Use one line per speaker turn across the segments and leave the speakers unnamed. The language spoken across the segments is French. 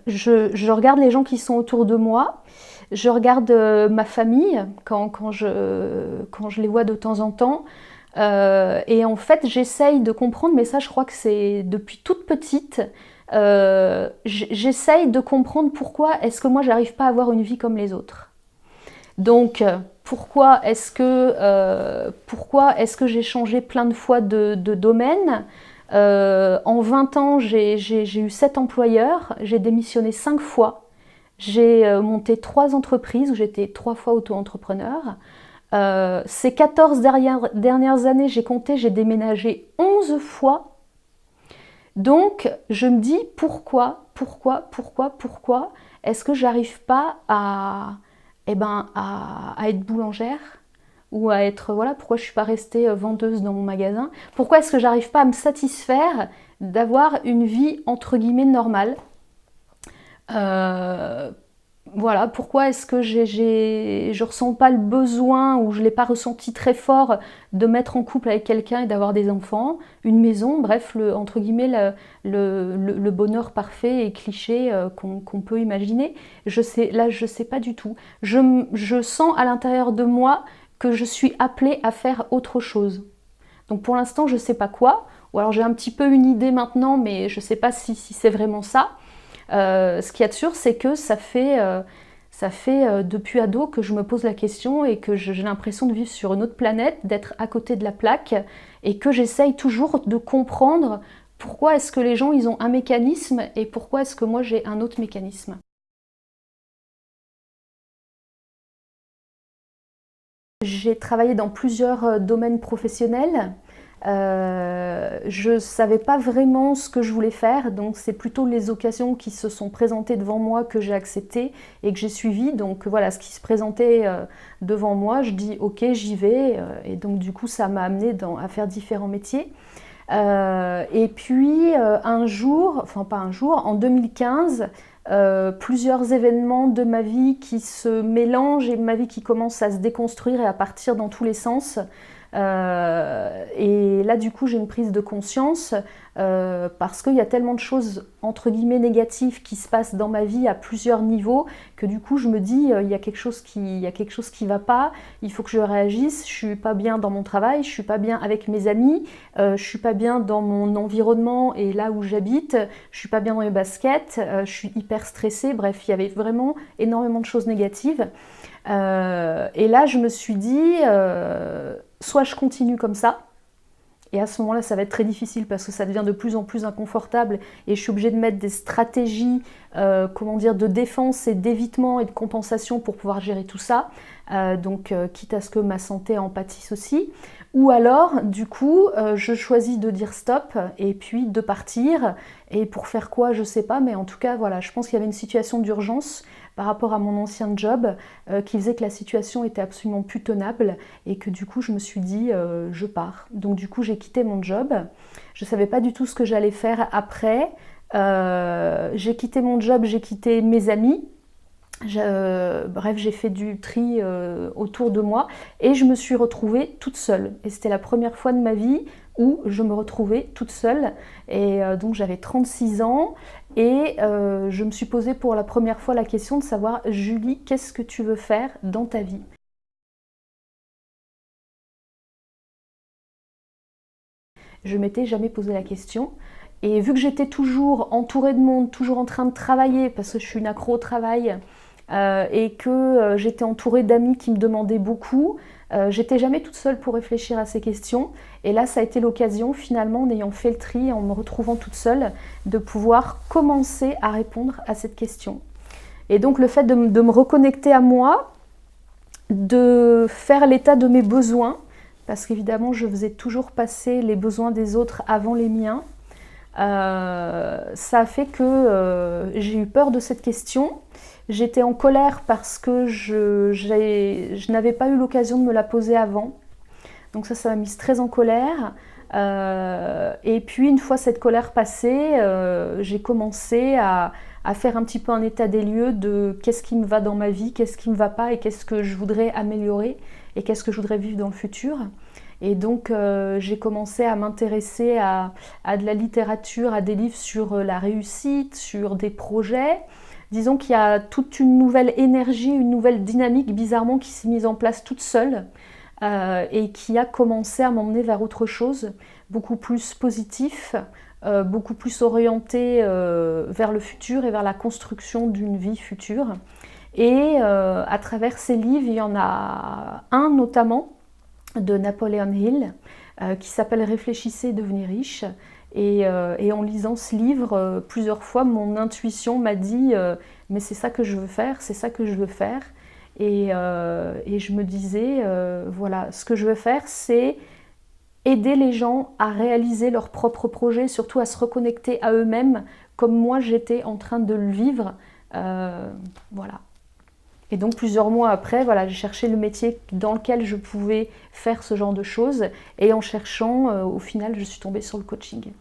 je regarde les gens qui sont autour de moi, je regarde ma famille quand je les vois de temps en temps. Et en fait, j'essaye de comprendre, mais ça, je crois que c'est depuis toute petite. J'essaye de comprendre pourquoi est-ce que moi, j'arrive pas à avoir une vie comme les autres. Donc, pourquoi est-ce que j'ai changé plein de fois de domaine. En 20 ans, j'ai eu 7 employeurs, j'ai démissionné 5 fois, j'ai monté 3 entreprises où j'étais 3 fois auto-entrepreneur. Ces 14 dernières années, j'ai compté, j'ai déménagé 11 fois. Donc, je me dis pourquoi est-ce que j'arrive pas à être boulangère ou à être, voilà, pourquoi je suis pas restée vendeuse dans mon magasin? Pourquoi est-ce que j'arrive pas à me satisfaire d'avoir une vie entre guillemets normale? Euh, voilà, pourquoi est-ce que je ressens pas le besoin ou je l'ai pas ressenti très fort de mettre en couple avec quelqu'un et d'avoir des enfants, une maison, bref, entre guillemets, le bonheur parfait et cliché qu'on peut imaginer. Je sais pas du tout. Je sens à l'intérieur de moi que je suis appelée à faire autre chose. Donc pour l'instant, je sais pas quoi. Ou alors j'ai un petit peu une idée maintenant, mais je sais pas si c'est vraiment ça. Ce qu'il y a de sûr, c'est que ça fait depuis ado que je me pose la question et que j'ai l'impression de vivre sur une autre planète, d'être à côté de la plaque et que j'essaye toujours de comprendre pourquoi est-ce que les gens ils ont un mécanisme et pourquoi est-ce que moi j'ai un autre mécanisme. J'ai travaillé dans plusieurs domaines professionnels. Je ne savais pas vraiment ce que je voulais faire, donc c'est plutôt les occasions qui se sont présentées devant moi que j'ai acceptées et que j'ai suivies. Donc voilà, ce qui se présentait devant moi, je dis ok, j'y vais. Et donc du coup, ça m'a amené à faire différents métiers. Et puis un jour, enfin pas un jour, en 2015, plusieurs événements de ma vie qui se mélangent et ma vie qui commence à se déconstruire et à partir dans tous les sens. Et là, du coup, j'ai une prise de conscience parce qu'il y a tellement de choses, entre guillemets, négatives qui se passent dans ma vie à plusieurs niveaux que du coup, je me dis, il y a quelque chose qui va pas, il faut que je réagisse, je suis pas bien dans mon travail, je suis pas bien avec mes amis, je suis pas bien dans mon environnement et là où j'habite, je suis pas bien dans mes baskets, je suis hyper stressée, bref, il y avait vraiment énormément de choses négatives. Et là, je me suis dit, soit je continue comme ça, et à ce moment-là, ça va être très difficile parce que ça devient de plus en plus inconfortable et je suis obligée de mettre des stratégies comment dire, de défense et d'évitement et de compensation pour pouvoir gérer tout ça. Donc, quitte à ce que ma santé en pâtisse aussi. Ou alors, du coup, je choisis de dire stop et puis de partir. Et pour faire quoi, je sais pas, mais en tout cas, voilà, je pense qu'il y avait une situation d'urgence par rapport à mon ancien job qui faisait que la situation était absolument plus tenable et que du coup je me suis dit je pars. Donc du coup j'ai quitté mon job, je savais pas du tout ce que j'allais faire après. J'ai quitté mon job, j'ai quitté mes amis. Bref, j'ai fait du tri autour de moi et je me suis retrouvée toute seule. Et c'était la première fois de ma vie où je me retrouvais toute seule. Et donc j'avais 36 ans et je me suis posé pour la première fois la question de savoir, Julie, qu'est-ce que tu veux faire dans ta vie? Je m'étais jamais posé la question. Et vu que j'étais toujours entourée de monde, toujours en train de travailler, parce que je suis une accro au travail, et que j'étais entourée d'amis qui me demandaient beaucoup, j'étais jamais toute seule pour réfléchir à ces questions. Et là, ça a été l'occasion, finalement, en ayant fait le tri, en me retrouvant toute seule, de pouvoir commencer à répondre à cette question. Et donc, le fait de me reconnecter à moi, de faire l'état de mes besoins, parce qu'évidemment, je faisais toujours passer les besoins des autres avant les miens, ça a fait que j'ai eu peur de cette question. J'étais en colère parce que je n'avais pas eu l'occasion de me la poser avant. Donc ça m'a mise très en colère. Et puis une fois cette colère passée, j'ai commencé à faire un petit peu un état des lieux de qu'est-ce qui me va dans ma vie, qu'est-ce qui me va pas et qu'est-ce que je voudrais améliorer et qu'est-ce que je voudrais vivre dans le futur. Et donc j'ai commencé à m'intéresser à de la littérature, à des livres sur la réussite, sur des projets. Disons qu'il y a toute une nouvelle énergie, une nouvelle dynamique bizarrement qui s'est mise en place toute seule et qui a commencé à m'emmener vers autre chose, beaucoup plus positif, beaucoup plus orienté vers le futur et vers la construction d'une vie future. Et à travers ces livres, il y en a un notamment de Napoleon Hill qui s'appelle Réfléchissez et devenez riche. Et en lisant ce livre, plusieurs fois, mon intuition m'a dit mais c'est ça que je veux faire, c'est ça que je veux faire. Et je me disais, voilà, ce que je veux faire, c'est aider les gens à réaliser leurs propres projets, surtout à se reconnecter à eux-mêmes, comme moi j'étais en train de le vivre. Voilà. Et donc plusieurs mois après, voilà, j'ai cherché le métier dans lequel je pouvais faire ce genre de choses. Et en cherchant, au final, je suis tombée sur le coaching.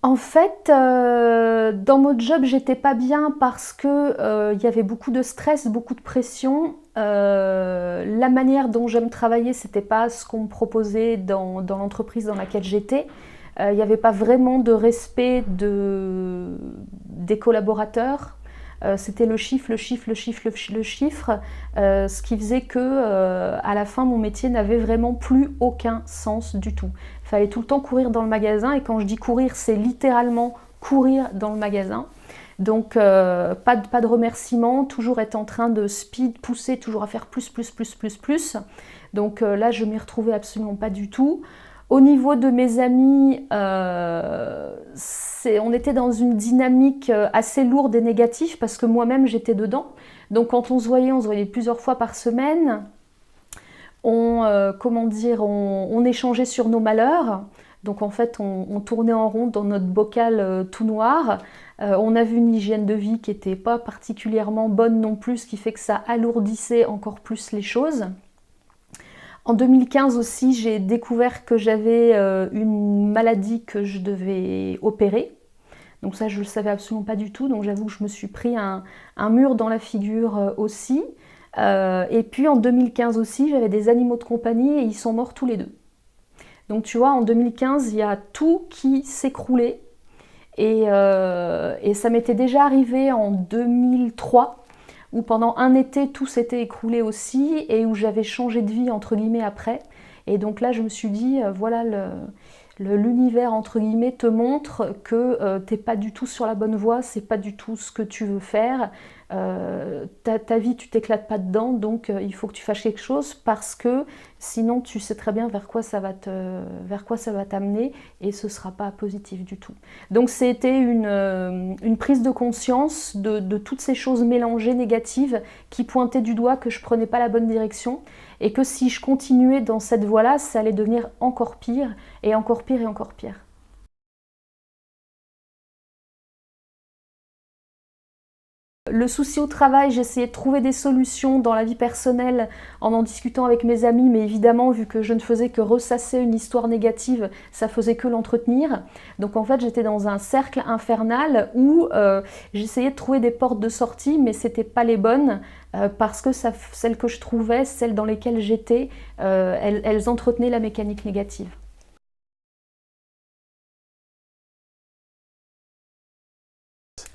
En fait, dans mon job, j'étais pas bien parce que y avait beaucoup de stress, beaucoup de pression. La manière dont j'aime travailler, c'était pas ce qu'on me proposait dans l'entreprise dans laquelle j'étais. Il n'y avait pas vraiment de respect des collaborateurs. C'était le chiffre, le chiffre, le chiffre, le chiffre, ce qui faisait que à la fin mon métier n'avait vraiment plus aucun sens du tout. Il fallait tout le temps courir dans le magasin, et quand je dis courir, c'est littéralement courir dans le magasin. Donc pas de remerciements, toujours être en train de speed, pousser, toujours à faire plus, plus, plus, plus, plus. Donc là je m'y retrouvais absolument pas du tout. Au niveau de mes amis, on était dans une dynamique assez lourde et négative parce que moi-même j'étais dedans. Donc quand on se voyait plusieurs fois par semaine. On échangeait sur nos malheurs. Donc en fait, on tournait en rond dans notre bocal tout noir. On avait une hygiène de vie qui n'était pas particulièrement bonne non plus, ce qui fait que ça alourdissait encore plus les choses. En 2015 aussi, j'ai découvert que j'avais une maladie que je devais opérer. Donc ça, je ne le savais absolument pas du tout. Donc j'avoue que je me suis pris un mur dans la figure aussi. Et puis en 2015 aussi, j'avais des animaux de compagnie et ils sont morts tous les deux. Donc tu vois, en 2015, il y a tout qui s'écroulait. Et ça m'était déjà arrivé en 2003, où pendant un été, tout s'était écroulé aussi, et où j'avais changé de vie, entre guillemets, après. Et donc là, je me suis dit, voilà, l'univers, entre guillemets, te montre que t'es pas du tout sur la bonne voie, c'est pas du tout ce que tu veux faire. Ta vie, tu t'éclates pas dedans, donc il faut que tu fasses quelque chose, parce que sinon tu sais très bien vers quoi ça va t'amener, et ce sera pas positif du tout. Donc c'était une prise de conscience de toutes ces choses mélangées négatives qui pointaient du doigt que je prenais pas la bonne direction, et que si je continuais dans cette voie-là, ça allait devenir encore pire, et encore pire, et encore pire. Le souci au travail, j'essayais de trouver des solutions dans la vie personnelle en discutant avec mes amis, mais évidemment, vu que je ne faisais que ressasser une histoire négative, ça faisait que l'entretenir. Donc en fait, j'étais dans un cercle infernal où j'essayais de trouver des portes de sortie, mais c'était pas les bonnes, parce que celles que je trouvais, celles dans lesquelles j'étais, elles entretenaient la mécanique négative.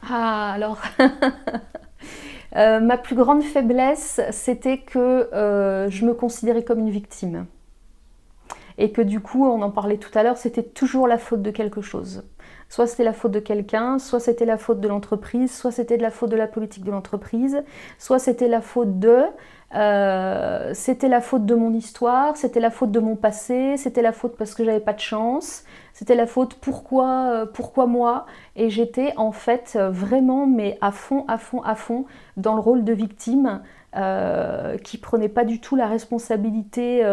Ah, alors, ma plus grande faiblesse, c'était que je me considérais comme une victime. Et que du coup, on en parlait tout à l'heure, c'était toujours la faute de quelque chose. Soit c'était la faute de quelqu'un, soit c'était la faute de l'entreprise, soit c'était de la faute de la politique de l'entreprise, soit c'était la faute c'était la faute de mon histoire, c'était la faute de mon passé, c'était la faute parce que j'avais pas de chance, c'était la faute pourquoi moi. Et j'étais en fait vraiment, mais à fond, à fond, à fond, dans le rôle de victime, qui prenait pas du tout la responsabilité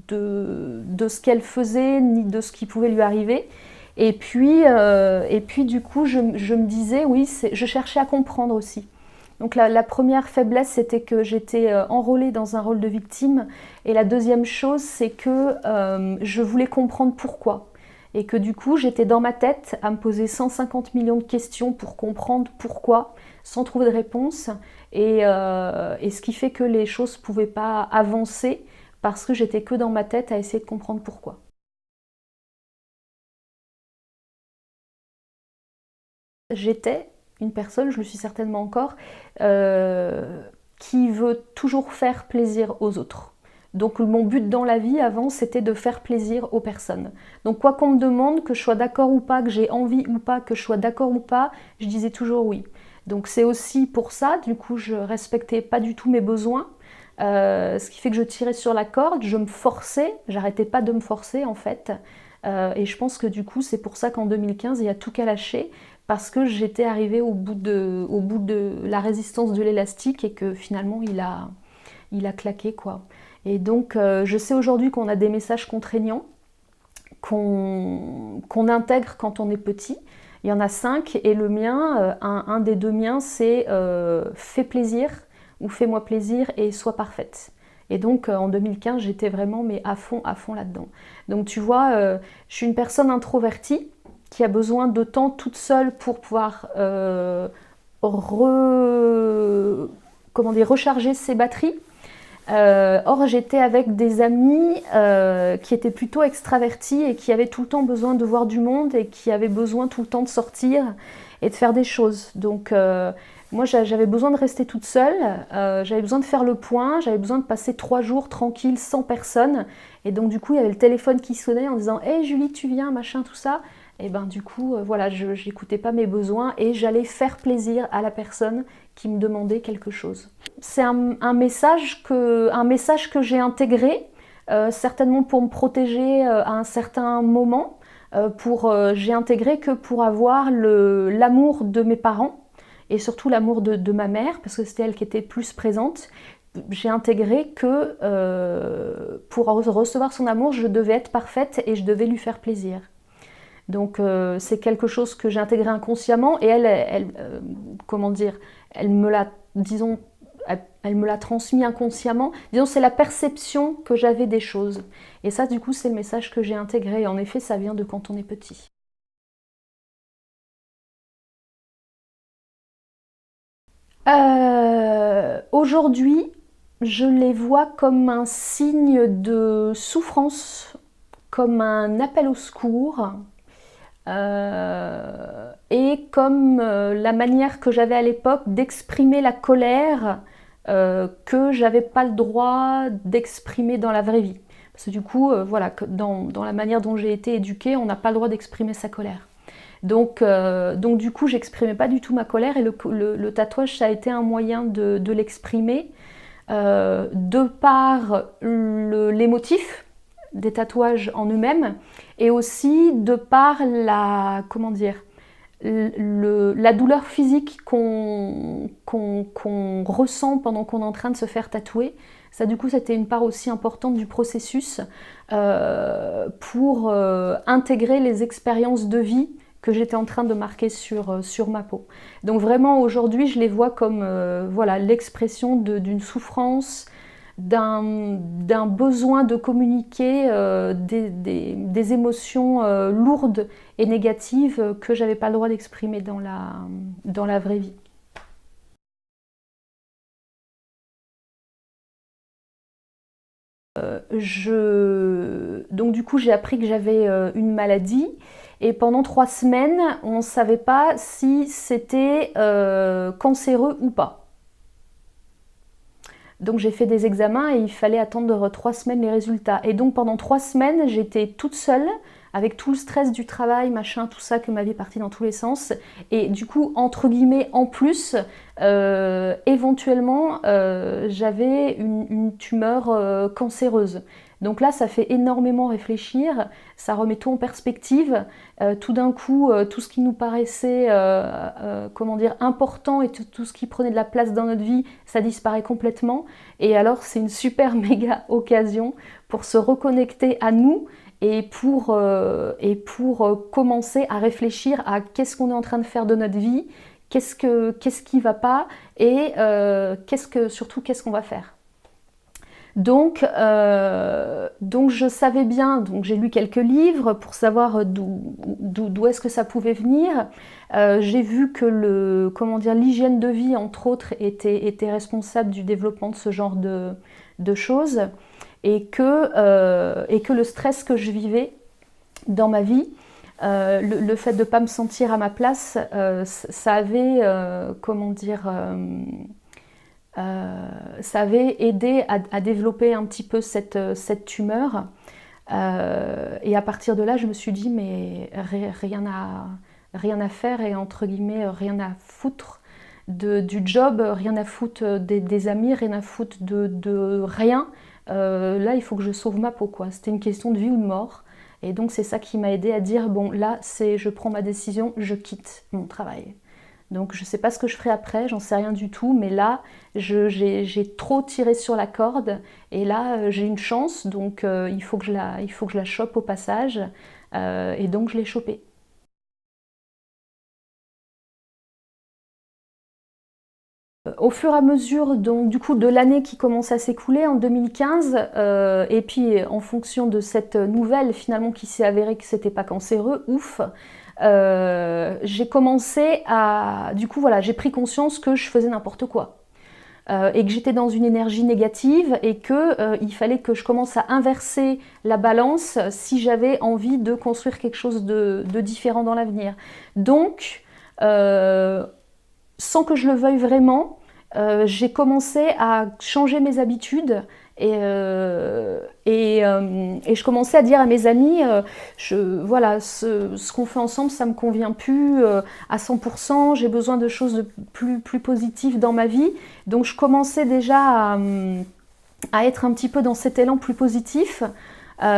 de ce qu'elle faisait, ni de ce qui pouvait lui arriver. Et puis du coup, je me disais, oui, je cherchais à comprendre aussi. Donc la première faiblesse, c'était que j'étais enrôlée dans un rôle de victime. Et la deuxième chose, c'est que je voulais comprendre pourquoi. Et que du coup, j'étais dans ma tête à me poser 150 millions de questions pour comprendre pourquoi, sans trouver de réponse. et ce qui fait que les choses ne pouvaient pas avancer parce que j'étais que dans ma tête à essayer de comprendre pourquoi. J'étais une personne, je le suis certainement encore, qui veut toujours faire plaisir aux autres. Donc mon but dans la vie avant, c'était de faire plaisir aux personnes. Donc quoi qu'on me demande, que je sois d'accord ou pas, que j'ai envie ou pas, que je sois d'accord ou pas, je disais toujours oui. Donc c'est aussi pour ça, du coup, je respectais pas du tout mes besoins. Ce qui fait que je tirais sur la corde, je me forçais, j'arrêtais pas de me forcer en fait. Et je pense que du coup, c'est pour ça qu'en 2015, il y a tout qu'à lâcher, parce que j'étais arrivée au bout de la résistance de l'élastique et que finalement, il a claqué quoi. Et donc, je sais aujourd'hui qu'on a des messages contraignants qu'on intègre quand on est petit. Il y en a 5 et le mien, un des 2 miens, c'est fais plaisir ou fais-moi plaisir et sois parfaite. Et donc en 2015, j'étais vraiment mais à fond là-dedans. Donc tu vois, je suis une personne introvertie qui a besoin de temps toute seule pour pouvoir recharger ses batteries. Or, j'étais avec des amis qui étaient plutôt extravertis et qui avaient tout le temps besoin de voir du monde et qui avaient besoin tout le temps de sortir et de faire des choses. Donc, moi, j'avais besoin de rester toute seule, j'avais besoin de faire le point, j'avais besoin de passer 3 jours tranquille, sans personne. Et donc, du coup, il y avait le téléphone qui sonnait en disant « Hey Julie, tu viens, machin, tout ça ». Et ben du coup, voilà, je n'écoutais pas mes besoins et j'allais faire plaisir à la personne qui me demandait quelque chose. C'est un message que j'ai intégré, certainement pour me protéger à un certain moment. J'ai intégré que pour avoir l'amour de mes parents et surtout l'amour de ma mère, parce que c'était elle qui était plus présente. J'ai intégré que pour recevoir son amour, je devais être parfaite et je devais lui faire plaisir. Donc c'est quelque chose que j'ai intégré inconsciemment et comment dire, elle me l'a transmis inconsciemment. Disons, c'est la perception que j'avais des choses. Et ça, du coup, c'est le message que j'ai intégré. Et en effet, ça vient de quand on est petit. Aujourd'hui, je les vois comme un signe de souffrance, comme un appel au secours. Et comme la manière que j'avais à l'époque d'exprimer la colère que j'avais pas le droit d'exprimer dans la vraie vie. Parce que du coup, voilà, dans la manière dont j'ai été éduquée, on n'a pas le droit d'exprimer sa colère. Donc du coup, j'exprimais pas du tout ma colère et le tatouage, ça a été un moyen de l'exprimer de par l'émotif des tatouages en eux-mêmes et aussi de par la douleur physique qu'on ressent pendant qu'on est en train de se faire tatouer. Ça, du coup, c'était une part aussi importante du processus pour intégrer les expériences de vie que j'étais en train de marquer sur ma peau. Donc vraiment, aujourd'hui, je les vois comme voilà, l'expression d'une souffrance, d'un besoin de communiquer des émotions lourdes et négatives que j'avais pas le droit d'exprimer dans la vraie vie. Donc du coup, j'ai appris que j'avais une maladie et pendant 3 semaines, on ne savait pas si c'était cancéreux ou pas. Donc j'ai fait des examens et il fallait attendre 3 semaines les résultats. Et donc pendant 3 semaines, j'étais toute seule avec tout le stress du travail, machin, tout ça, que ma vie est partie dans tous les sens. Et du coup, entre guillemets, en plus, éventuellement, j'avais une tumeur cancéreuse. Donc là, ça fait énormément réfléchir, ça remet tout en perspective. Tout d'un coup, tout ce qui nous paraissait important et tout ce qui prenait de la place dans notre vie, ça disparaît complètement. Et alors, c'est une super méga occasion pour se reconnecter à nous et pour commencer à réfléchir à qu'est-ce qu'on est en train de faire de notre vie, qu'est-ce qui va pas et surtout qu'est-ce qu'on va faire. Donc je savais bien, donc j'ai lu quelques livres pour savoir d'où est-ce que ça pouvait venir. J'ai vu que l'hygiène de vie, entre autres, était responsable du développement de ce genre de choses et que le stress que je vivais dans ma vie, le fait de ne pas me sentir à ma place, ça avait, ça avait aidé à développer un petit peu cette tumeur. Et à partir de là, je me suis dit, mais rien à faire et entre guillemets, rien à foutre du job, rien à foutre des amis, rien à foutre de rien. Là, il faut que je sauve ma peau, quoi. C'était une question de vie ou de mort. Et donc, c'est ça qui m'a aidé à dire, bon, là, je prends ma décision, je quitte mon travail. Donc je ne sais pas ce que je ferai après, j'en sais rien du tout, mais là j'ai trop tiré sur la corde et là j'ai une chance, donc il faut que je la chope au passage, et donc je l'ai chopée. Au fur et à mesure donc, du coup, de l'année qui commence à s'écouler en 2015, et puis en fonction de cette nouvelle finalement qui s'est avérée que c'était pas cancéreux, ouf, j'ai commencé à... Du coup voilà, j'ai pris conscience que je faisais n'importe quoi. Et que j'étais dans une énergie négative et qu'il fallait que je commence à inverser la balance si j'avais envie de construire quelque chose de différent dans l'avenir. Donc, sans que je le veuille vraiment, j'ai commencé à changer mes habitudes et je commençais à dire à mes amis, voilà, ce qu'on fait ensemble, ça me convient plus à 100%, j'ai besoin de choses plus positives dans ma vie. Donc je commençais déjà à être un petit peu dans cet élan plus positif. En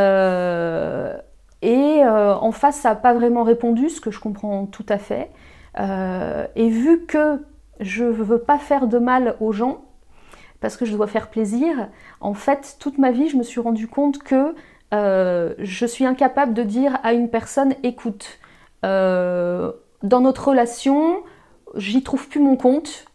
face, ça n'a pas vraiment répondu, ce que je comprends tout à fait. Et vu que je ne veux pas faire de mal aux gens, parce que je dois faire plaisir, en fait, toute ma vie, je me suis rendu compte que je suis incapable de dire à une personne, écoute, dans notre relation, j'y trouve plus mon compte.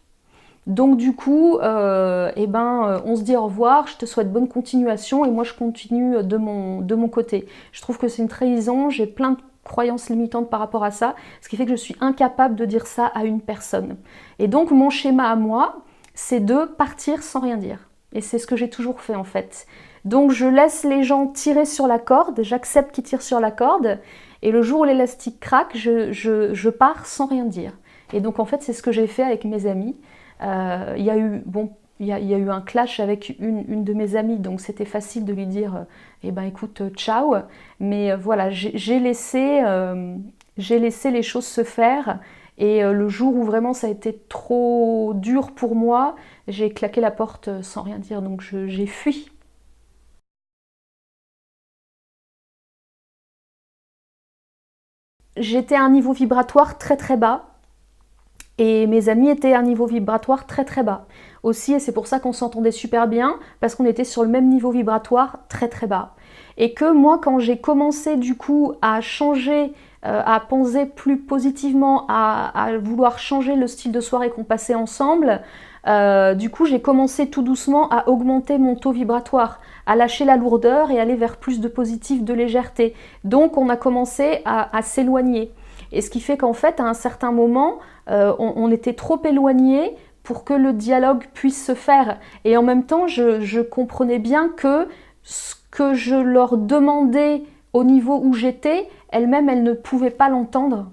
Donc du coup, on se dit au revoir, je te souhaite bonne continuation et moi je continue de mon côté. Je trouve que c'est une trahison, j'ai plein de croyances limitantes par rapport à ça, ce qui fait que je suis incapable de dire ça à une personne. Et donc mon schéma à moi, c'est de partir sans rien dire. Et c'est ce que j'ai toujours fait en fait. Donc je laisse les gens tirer sur la corde, j'accepte qu'ils tirent sur la corde, et le jour où l'élastique craque, je pars sans rien dire. Et donc en fait c'est ce que j'ai fait avec mes amis. Il y a eu un clash avec une de mes amies, donc c'était facile de lui dire eh ben écoute, ciao. Mais voilà, j'ai laissé les choses se faire. Et le jour où vraiment ça a été trop dur pour moi, j'ai claqué la porte sans rien dire, donc j'ai fui. J'étais à un niveau vibratoire très très bas. Et mes amis étaient à un niveau vibratoire très très bas aussi, et c'est pour ça qu'on s'entendait super bien, parce qu'on était sur le même niveau vibratoire très très bas. Et que moi, quand j'ai commencé du coup à changer, à penser plus positivement, à vouloir changer le style de soirée qu'on passait ensemble, du coup j'ai commencé tout doucement à augmenter mon taux vibratoire, à lâcher la lourdeur et aller vers plus de positif, de légèreté. Donc on a commencé à s'éloigner. Et ce qui fait qu'en fait, à un certain moment, on était trop éloignés pour que le dialogue puisse se faire. Et en même temps, je comprenais bien que ce que je leur demandais au niveau où j'étais, elles-mêmes, elles ne pouvaient pas l'entendre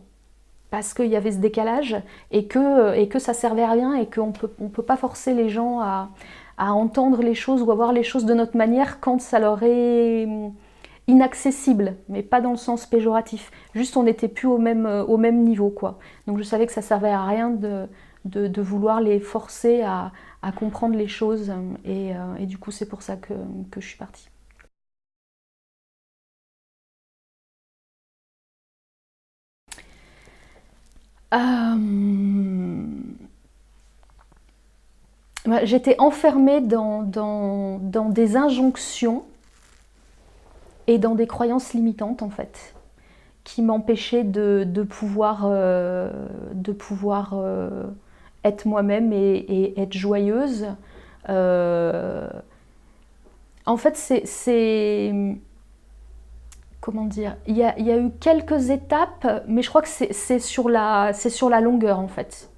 parce qu'il y avait ce décalage et que ça servait à rien et qu'on peut pas forcer les gens à entendre les choses ou à voir les choses de notre manière quand ça leur est inaccessible, mais pas dans le sens péjoratif. Juste on n'était plus au même niveau, quoi. Donc je savais que ça servait à rien de vouloir les forcer à comprendre les choses et du coup c'est pour ça que je suis partie. J'étais enfermée dans des injonctions et dans des croyances limitantes en fait, qui m'empêchaient de pouvoir être moi-même et être joyeuse. Euh, En fait, comment dire, il y a eu quelques étapes, mais je crois que c'est sur la longueur en fait.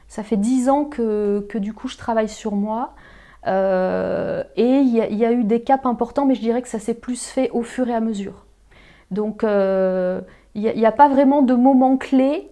Ça fait 10 ans que du coup je travaille sur moi. Et il y a eu des caps importants, mais je dirais que ça s'est plus fait au fur et à mesure. Donc il n'y a pas vraiment de moment clé.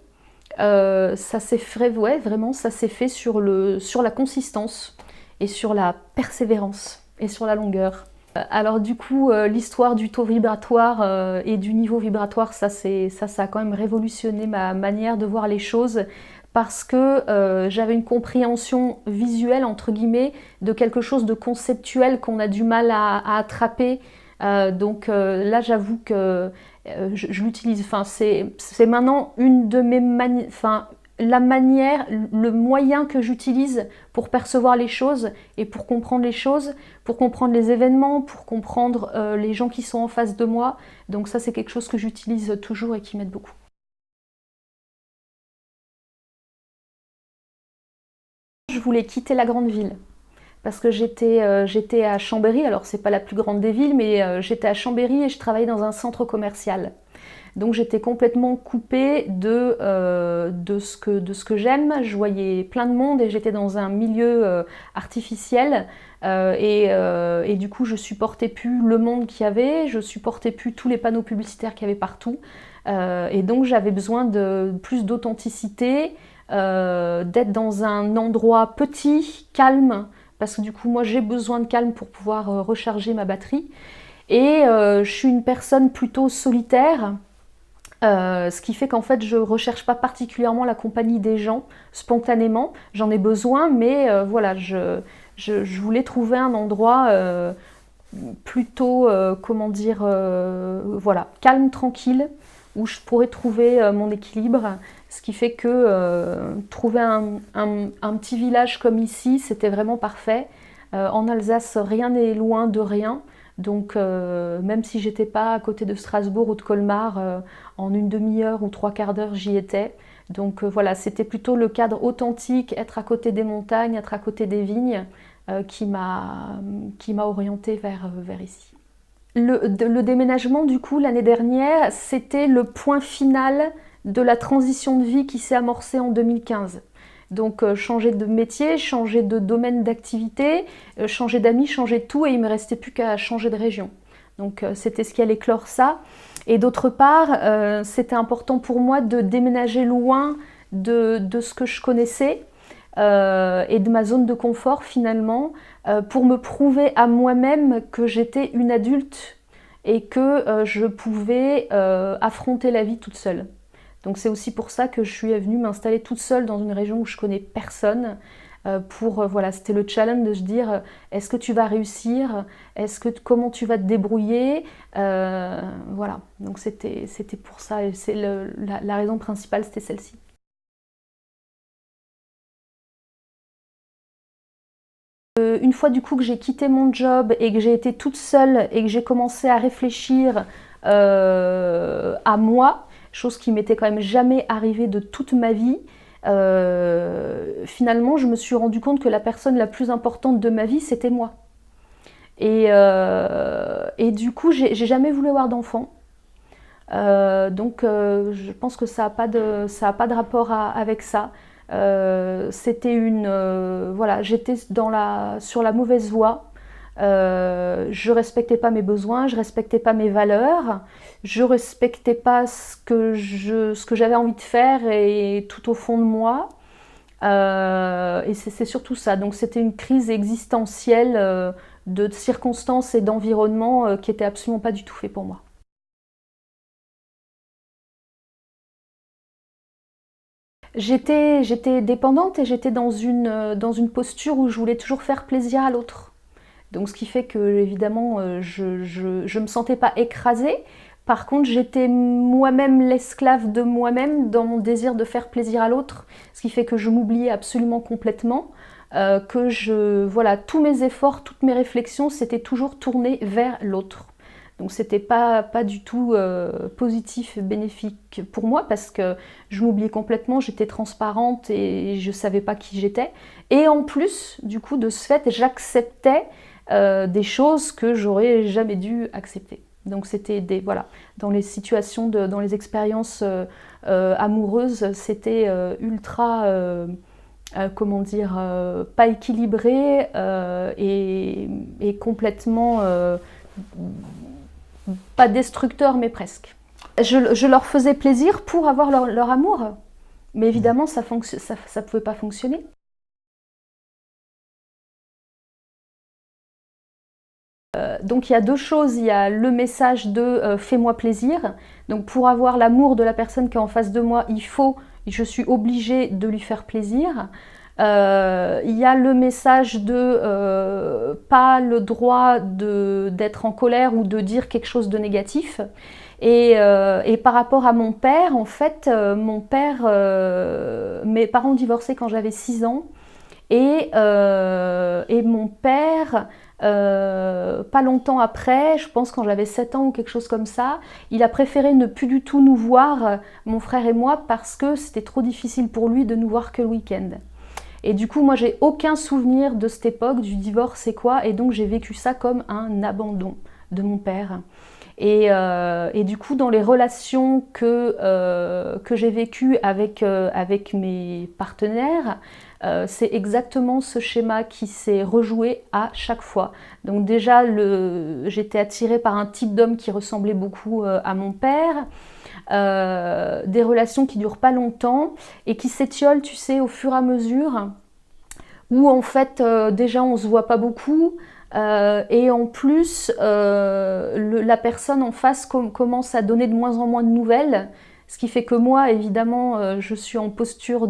Ça s'est fait, ouais, vraiment, ça s'est fait sur la consistance et sur la persévérance et sur la longueur. Alors du coup, l'histoire du taux vibratoire et du niveau vibratoire, ça a quand même révolutionné ma manière de voir les choses parce que j'avais une compréhension visuelle, entre guillemets, de quelque chose de conceptuel qu'on a du mal à attraper. Donc là, j'avoue que je l'utilise. Enfin, c'est maintenant une de mes manières. Enfin, la manière, le moyen que j'utilise pour percevoir les choses et pour comprendre les choses, pour comprendre les événements, pour comprendre les gens qui sont en face de moi. Donc ça, c'est quelque chose que j'utilise toujours et qui m'aide beaucoup. Je voulais quitter la grande ville parce que j'étais à Chambéry. Alors c'est pas la plus grande des villes, mais j'étais à Chambéry et je travaillais dans un centre commercial. Donc j'étais complètement coupée de ce que j'aime. Je voyais plein de monde et j'étais dans un milieu artificiel. Et du coup, je supportais plus le monde qu'il y avait, je supportais plus tous les panneaux publicitaires qu'il y avait partout. Et donc j'avais besoin de plus d'authenticité, d'être dans un endroit petit, calme, parce que du coup, moi, j'ai besoin de calme pour pouvoir recharger ma batterie. Et je suis une personne plutôt solitaire. Ce qui fait qu'en fait je recherche pas particulièrement la compagnie des gens spontanément, j'en ai besoin, mais voilà, je voulais trouver un endroit plutôt, comment dire, voilà, calme, tranquille, où je pourrais trouver mon équilibre, ce qui fait que trouver un petit village comme ici, c'était vraiment parfait. En Alsace, rien n'est loin de rien. Donc même si j'étais pas à côté de Strasbourg ou de Colmar, en une demi-heure ou trois quarts d'heure j'y étais. Donc voilà, c'était plutôt le cadre authentique, être à côté des montagnes, être à côté des vignes, qui m'a orientée vers ici. Le déménagement du coup l'année dernière, c'était le point final de la transition de vie qui s'est amorcée en 2015. Donc changer de métier, changer de domaine d'activité, changer d'amis, changer de tout, et il ne me restait plus qu'à changer de région. Donc c'était ce qui allait clore ça. Et d'autre part, c'était important pour moi de déménager loin de ce que je connaissais et de ma zone de confort finalement, pour me prouver à moi-même que j'étais une adulte et que je pouvais affronter la vie toute seule. Donc c'est aussi pour ça que je suis venue m'installer toute seule dans une région où je connais personne. Voilà, c'était le challenge de se dire est-ce que tu vas réussir, comment tu vas te débrouiller, voilà. Donc c'était pour ça, et c'est la raison principale, c'était celle-ci. Une fois du coup que j'ai quitté mon job et que j'ai été toute seule et que j'ai commencé à réfléchir à moi, chose qui m'était quand même jamais arrivée de toute ma vie, finalement je me suis rendu compte que la personne la plus importante de ma vie c'était moi. Et du coup j'ai jamais voulu avoir d'enfant. Donc je pense que ça a pas de rapport avec ça. C'était voilà, j'étais sur la mauvaise voie. Je respectais pas mes besoins, je respectais pas mes valeurs, je respectais pas ce que j'avais envie de faire et tout au fond de moi. Et c'est surtout ça. Donc c'était une crise existentielle de circonstances et d'environnement qui était absolument pas du tout fait pour moi. J'étais dépendante et j'étais dans une posture où je voulais toujours faire plaisir à l'autre. Donc ce qui fait que évidemment je me sentais pas écrasée. Par contre j'étais moi-même l'esclave de moi-même dans mon désir de faire plaisir à l'autre. Ce qui fait que je m'oubliais absolument complètement. Voilà, tous mes efforts, toutes mes réflexions, c'était toujours tourné vers l'autre. Donc c'était pas du tout positif et bénéfique pour moi parce que je m'oubliais complètement, j'étais transparente et je savais pas qui j'étais. Et en plus, du coup, de ce fait, j'acceptais des choses que j'aurais jamais dû accepter. Donc c'était voilà, dans les situations, dans les expériences amoureuses, c'était ultra, comment dire, pas équilibré et complètement pas destructeur, mais presque. Je leur faisais plaisir pour avoir leur amour, mais évidemment ça pouvait pas fonctionner. Donc il y a deux choses, il y a le message de fais-moi plaisir. Donc pour avoir l'amour de la personne qui est en face de moi, je suis obligée de lui faire plaisir. Il y a le message de pas le droit d'être en colère ou de dire quelque chose de négatif. Et par rapport à mon père, en fait, mes parents ont divorcé quand j'avais 6 ans. Et mon père, pas longtemps après, je pense quand j'avais 7 ans ou quelque chose comme ça, il a préféré ne plus du tout nous voir, mon frère et moi, parce que c'était trop difficile pour lui de nous voir que le week-end. Et du coup, moi, j'ai aucun souvenir de cette époque, du divorce et quoi, et donc j'ai vécu ça comme un abandon de mon père. Et du coup, dans les relations que j'ai vécues avec mes partenaires, c'est exactement ce schéma qui s'est rejoué à chaque fois. Donc déjà, j'étais attirée par un type d'homme qui ressemblait beaucoup à mon père. Des relations qui durent pas longtemps et qui s'étiolent, tu sais, au fur et à mesure, où en fait déjà on se voit pas beaucoup, et en plus la personne en face commence à donner de moins en moins de nouvelles, ce qui fait que moi évidemment je suis en posture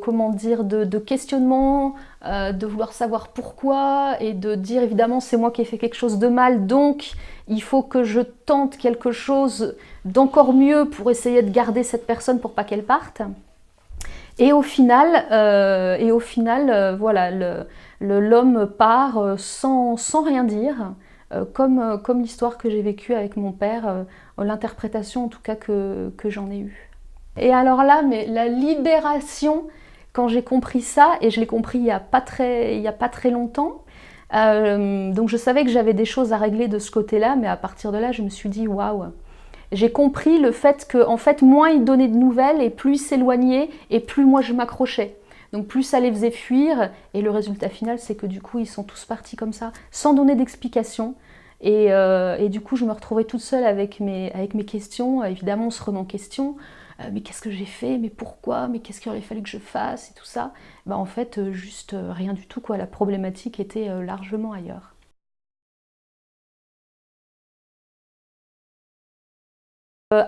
comment dire, de questionnement, de vouloir savoir pourquoi et de dire évidemment c'est moi qui ai fait quelque chose de mal, donc il faut que je tente quelque chose d'encore mieux pour essayer de garder cette personne pour pas qu'elle parte. Et au final, voilà, l'homme part sans rien dire, comme l'histoire que j'ai vécue avec mon père, l'interprétation en tout cas que j'en ai eue. Et alors là, mais la libération, quand j'ai compris ça, et je l'ai compris il y a pas très longtemps, donc je savais que j'avais des choses à régler de ce côté-là, mais à partir de là, je me suis dit waouh. J'ai compris le fait que, en fait, moins il donnait de nouvelles et plus il s'éloignait et plus moi je m'accrochais. Donc plus ça les faisait fuir, et le résultat final c'est que du coup ils sont tous partis comme ça, sans donner d'explication. Et du coup je me retrouvais toute seule avec mes questions. Évidemment on se remet en question, mais qu'est-ce que j'ai fait, mais pourquoi, mais qu'est-ce qu'il aurait fallu que je fasse et tout ça. Bah, en fait juste rien du tout quoi, la problématique était largement ailleurs.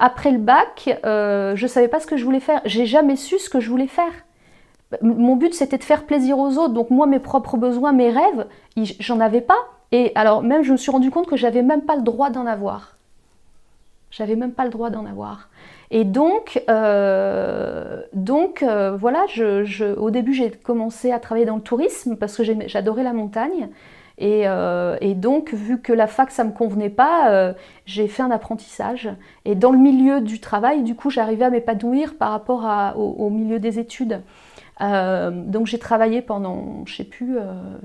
Après le bac, je savais pas ce que je voulais faire. J'ai jamais su ce que je voulais faire. Mon but c'était de faire plaisir aux autres, donc moi mes propres besoins, mes rêves, j'en avais pas. Et alors même je me suis rendu compte que j'avais même pas le droit d'en avoir. J'avais même pas le droit d'en avoir. Et donc voilà, au début j'ai commencé à travailler dans le tourisme parce que j'adorais la montagne. Et donc, vu que la fac, ça ne me convenait pas, j'ai fait un apprentissage. Et dans le milieu du travail, du coup, j'arrivais à m'épanouir par rapport au milieu des études. Donc, j'ai travaillé pendant, je sais plus,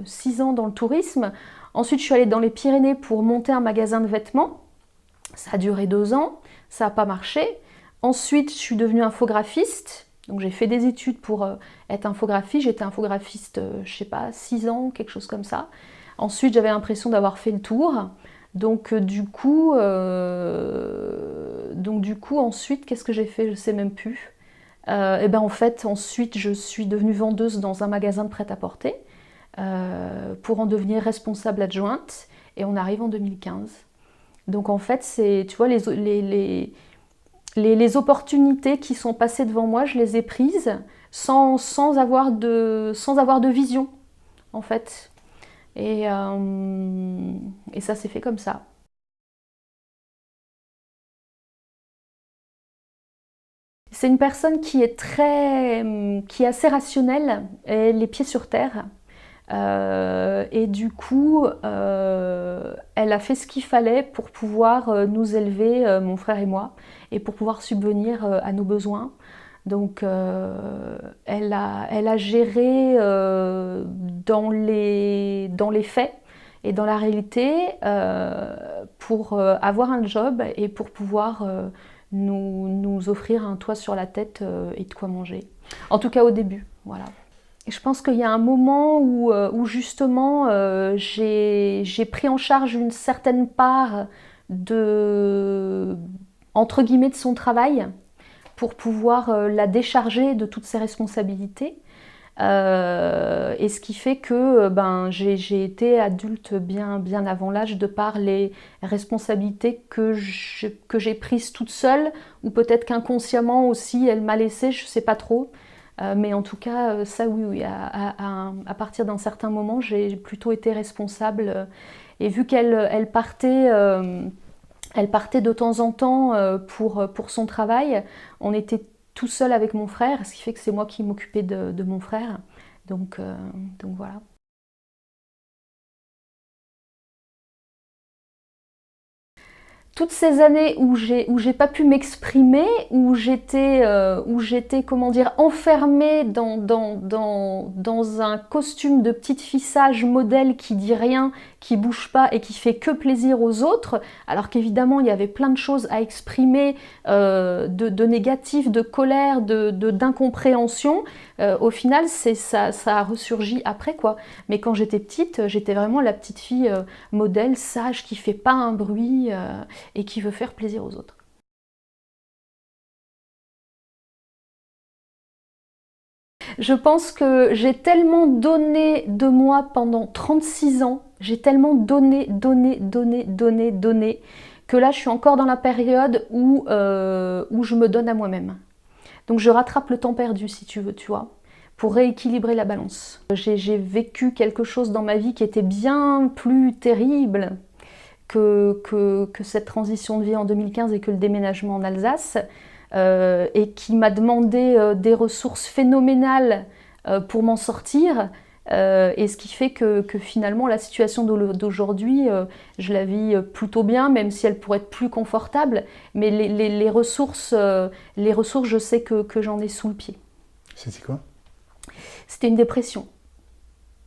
6 ans dans le tourisme. Ensuite, je suis allée dans les Pyrénées pour monter un magasin de vêtements. Ça a duré 2 ans, ça n'a pas marché. Ensuite, je suis devenue infographiste. Donc, j'ai fait des études pour être infographiste. J'étais infographiste, je sais pas, 6 ans, quelque chose comme ça. Ensuite, j'avais l'impression d'avoir fait le tour. Donc du coup, ensuite, qu'est-ce que j'ai fait? Je ne sais même plus. Et ben en fait, ensuite, je suis devenue vendeuse dans un magasin de prêt-à-porter pour en devenir responsable adjointe. Et on arrive en 2015. Donc en fait, c'est, tu vois, les opportunités qui sont passées devant moi, je les ai prises sans avoir de vision, en fait. Et ça s'est fait comme ça. C'est une personne qui est qui est assez rationnelle, et les pieds sur terre. Et du coup, elle a fait ce qu'il fallait pour pouvoir nous élever, mon frère et moi, et pour pouvoir subvenir à nos besoins. Donc, elle a géré dans les faits Et dans la réalité, pour avoir un job et pour pouvoir nous offrir un toit sur la tête et de quoi manger. En tout cas au début, voilà. Et je pense qu'il y a un moment où justement j'ai pris en charge une certaine part de, entre guillemets, de son travail pour pouvoir la décharger de toutes ses responsabilités. Et ce qui fait que j'ai été adulte bien avant l'âge de par les responsabilités que j'ai prises toute seule, ou peut-être qu'inconsciemment aussi elle m'a laissée, je ne sais pas trop. Mais en tout cas, ça oui, à partir d'un certain moment, j'ai plutôt été responsable. Et vu qu'elle partait de temps en temps pour son travail, on était tout seul avec mon frère, ce qui fait que c'est moi qui m'occupais de mon frère. Donc voilà. Toutes ces années où j'ai pas pu m'exprimer, où j'étais comment dire, enfermée dans un costume de petite fille sage modèle qui dit rien, qui bouge pas et qui fait que plaisir aux autres, alors qu'évidemment il y avait plein de choses à exprimer, de négatif, de colère, d'incompréhension. Au final ça a ressurgi après quoi. Mais quand j'étais petite, j'étais vraiment la petite fille modèle sage qui fait pas un bruit et qui veut faire plaisir aux autres. Je pense que j'ai tellement donné de moi pendant 36 ans, j'ai tellement donné, que là je suis encore dans la période où je me donne à moi-même. Donc je rattrape le temps perdu si tu veux, tu vois, pour rééquilibrer la balance. J'ai vécu quelque chose dans ma vie qui était bien plus terrible que cette transition de vie en 2015 et que le déménagement en Alsace, et qui m'a demandé des ressources phénoménales pour m'en sortir. Et ce qui fait que finalement la situation d'aujourd'hui, je la vis plutôt bien, même si elle pourrait être plus confortable. Mais les ressources, je sais que j'en ai sous le pied.
C'était quoi?
C'était une dépression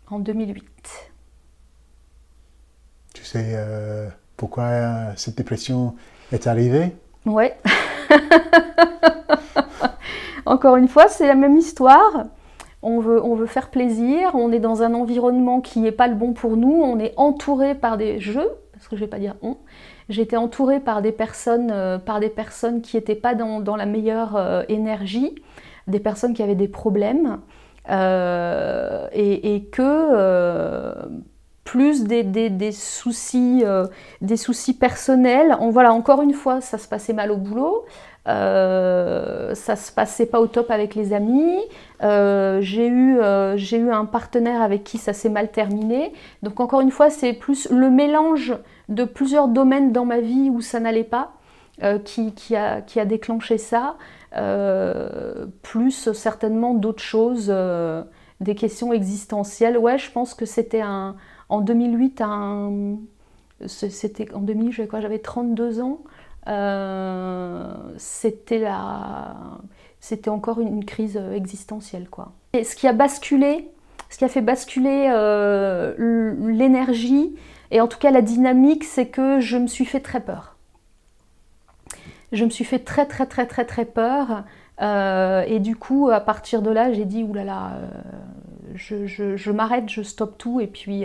en 2008.
Tu sais pourquoi cette dépression est arrivée?
Ouais. Encore une fois, c'est la même histoire. On veut faire plaisir, on est dans un environnement qui n'est pas le bon pour nous, on est entouré par des jeux, parce que je ne vais pas dire on, j'étais entourée par des personnes qui n'étaient pas dans la meilleure énergie, des personnes qui avaient des problèmes, et que plus des soucis personnels. Voilà, encore une fois, ça se passait mal au boulot. Ça se passait pas au top avec les amis. J'ai eu un partenaire avec qui ça s'est mal terminé. Donc encore une fois, c'est plus le mélange de plusieurs domaines dans ma vie où ça n'allait pas qui a déclenché ça, plus certainement d'autres choses, des questions existentielles. Ouais, je pense que c'était en 2008, c'était en 2008, j'avais 32 ans. C'était encore une crise existentielle, quoi. Et ce qui a fait basculer l'énergie et en tout cas la dynamique, c'est que je me suis fait très peur. Je me suis fait très peur, et du coup à partir de là j'ai dit oulala, je m'arrête, je stoppe tout et puis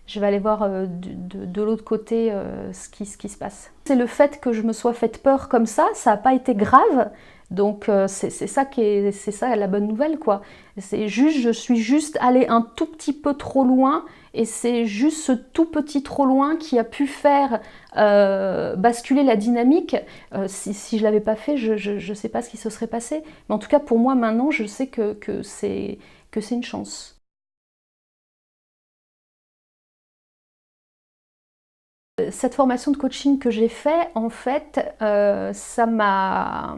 je vais aller voir de l'autre côté ce qui se passe. C'est le fait que je me sois fait peur comme ça n'a pas été grave, donc c'est ça la bonne nouvelle, quoi. C'est juste, je suis juste allée un tout petit peu trop loin, et c'est juste ce tout petit trop loin qui a pu faire basculer la dynamique. Si je l'avais pas fait, je sais pas ce qui se serait passé, mais en tout cas pour moi maintenant, je sais que c'est une chance. Cette formation de coaching que j'ai fait, en fait, ça m'a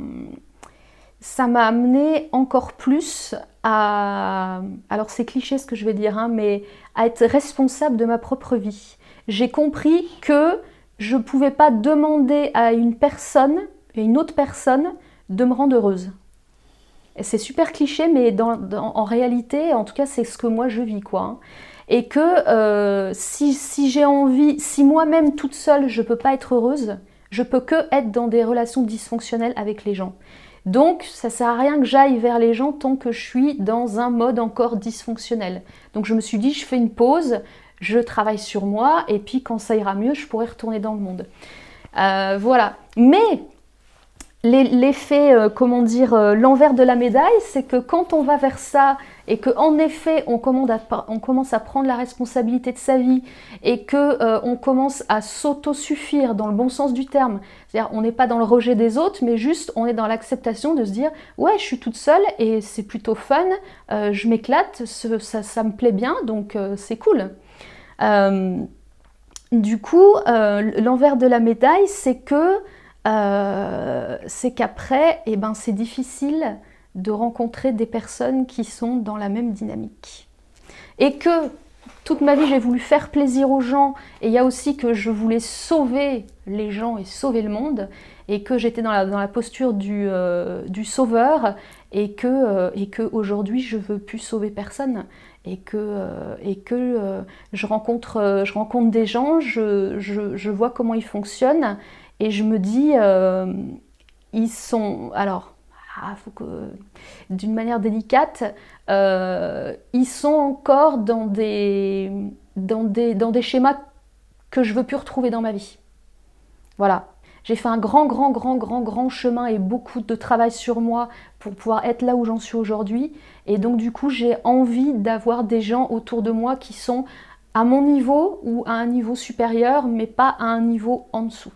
amené encore plus à, alors c'est cliché ce que je vais dire, hein, mais à être responsable de ma propre vie. J'ai compris que je ne pouvais pas demander à une autre personne, de me rendre heureuse. C'est super cliché, mais en réalité, en tout cas, c'est ce que moi je vis, quoi. et que si j'ai envie, si moi-même toute seule je peux pas être heureuse, je peux que être dans des relations dysfonctionnelles avec les gens. Donc ça sert à rien que j'aille vers les gens tant que je suis dans un mode encore dysfonctionnel. Donc je me suis dit, je fais une pause, je travaille sur moi, et puis quand ça ira mieux, je pourrai retourner dans le monde. Voilà. Mais l'effet, l'envers de la médaille, c'est que quand on va vers ça et qu'en effet on commence à prendre la responsabilité de sa vie et qu'on commence à s'autosuffire dans le bon sens du terme, c'est-à-dire on n'est pas dans le rejet des autres, mais juste on est dans l'acceptation de se dire ouais, je suis toute seule et c'est plutôt fun, je m'éclate, ça me plaît bien, donc c'est cool. Du coup, l'envers de la médaille, c'est qu'après, eh ben, c'est difficile de rencontrer des personnes qui sont dans la même dynamique. Et que toute ma vie, j'ai voulu faire plaisir aux gens, et il y a aussi que je voulais sauver les gens et sauver le monde, et que j'étais dans la posture du sauveur, et que aujourd'hui, je veux plus sauver personne. Et que je rencontre des gens, je vois comment ils fonctionnent, et je me dis, ils sont... Alors, faut que, d'une manière délicate, ils sont encore dans des schémas que je veux plus retrouver dans ma vie. Voilà. J'ai fait un grand chemin et beaucoup de travail sur moi pour pouvoir être là où j'en suis aujourd'hui. Et donc du coup, j'ai envie d'avoir des gens autour de moi qui sont à mon niveau ou à un niveau supérieur, mais pas à un niveau en dessous.